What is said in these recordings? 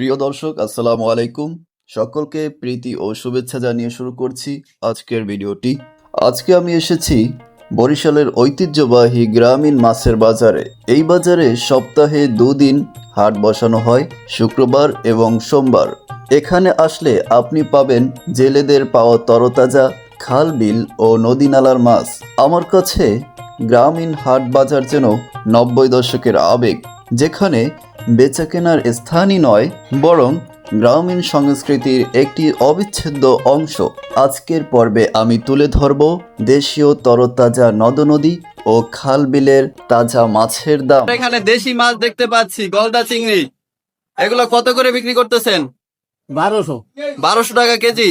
প্রিয় দর্শক, আসসালামু আলাইকুম। সকলকে প্রীতি ও শুভেচ্ছা জানিয়ে শুরু করছি আজকের ভিডিওটি। আজকে আমি এসেছি বরিশালের ঐতিহ্যবাহী গ্রামীণ মাছের বাজারে। এই বাজারে সপ্তাহে 2 দিন হাট বসানো হয়, শুক্রবার এবং সোমবার। এখানে আসলে আপনি পাবেন জেলেদের পাওয়া তরতাজা খাল, বিল ও নদী নালার মাছ। আমার কাছে গ্রামীণ হাট বাজার যেন 90 দশকের আবেগ, যেখানে বেচাকেনার স্থানই নয় বরং গ্রামীণ সংস্কৃতির একটি অবিচ্ছেদ্য অংশ। আজকের পর্বে আমি তুলে ধরব দেশীয় তরতাজা নদ-নদী ও খাল বিলের তাজা মাছের দাম। এখানে দেশি মাছ দেখতে পাচ্ছি, গলদা চিংড়ি। এগুলো কত করে বিক্রি করতেছেন? 1200 টাকা কেজি।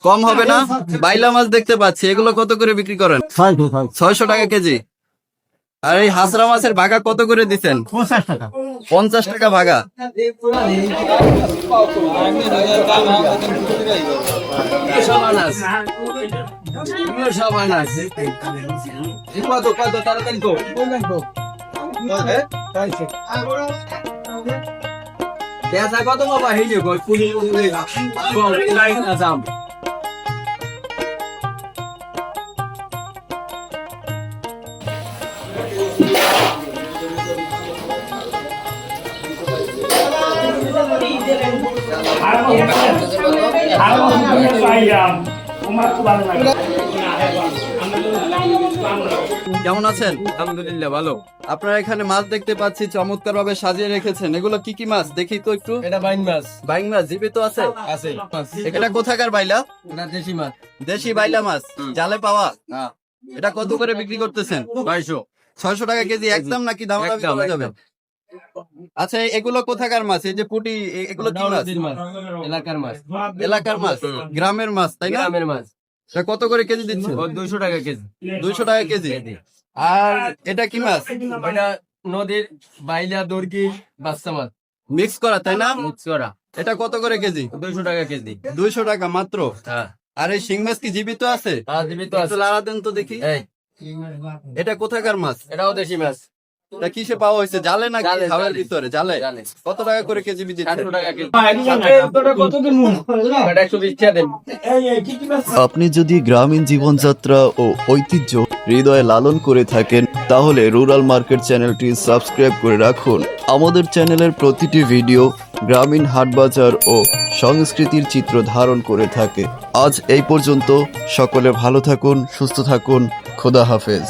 কম হবে না? বাইলা মাছ দেখতে পাচ্ছি, এগুলো কত করে বিক্রি করেন? 600 টাকা কেজি। আর এই হাঁসরা মাছের ভাগা কত করে দিচ্ছেন? 50 টাকা ভাগা। কত বাবা কেমন আছেন? আলহামদুলিল্লাহ ভালো। আপনারা এখানে মাছ দেখতে পাচ্ছি, চমৎকার ভাবে সাজিয়ে রেখেছেন। এগুলো কি কি মাছ দেখি তো একটু। এটা বাইন মাছ বাইং মাছ জীবিত আছে? আছে। এটা কোথাকার বাইলা? এটা দেশি মাছ। দেশি বাইলা মাছ জালে পাওয়া। হ্যাঁ। এটা কত করে বিক্রি করতেছেন? 200 600 টাকা কেজি একদম, নাকি দাম একদম, করা যাবে? আচ্ছা, এগুলো কোথাকার মাছ? এই যে পুঁটি, এগুলো কি মাছ? নদীর মাছ, এলাকার মাছ। এলাকার মাছ, গ্রামের মাছ, তাই না? গ্রামের মাছ। এটা কত করে কেজি দিচ্ছে? ও 200 টাকা কেজি। 200 টাকা কেজি। আর এটা কি মাছ? এটা নদীর বাইলা, দর্গি, বাচ্চা মাছ মিক্স করা, তাই না? মিক্স করা। এটা কত করে কেজি? 200 টাকা কেজি। 200 টাকা মাত্র। হ্যাঁ। আর এই শিং মাছ কি জীবিত আছে? জীবিত একটু আছে। লাড়া দেন তো দেখি। এই এটা কোথাকার মাছ? এটাও দেশি মাছ। এটা কিসে পাওয়া হয়েছে? জালে নাকি জালে, খাওয়ার জালে। ভিতরে? জালে। জালে। কত টাকা করে কেজি দিচ্ছে? 700 টাকা কেজি। এটা 120 টাকা দেন। আপনি যদি গ্রামীণ জীবনযাত্রা ও ঐতিহ্য হৃদয়ে লালন করে থাকেন, তাহলে রুরাল মার্কেট চ্যানেলটি সাবস্ক্রাইব করে রাখুন। আমাদের চ্যানেলের প্রতিটি ভিডিও গ্রামীণ হাটবাজার ও সংস্কৃতির চিত্র ধারণ করে থাকে। আজ এই পর্যন্ত। সকলে ভালো থাকুন, সুস্থ থাকুন। খোদা হাফেজ।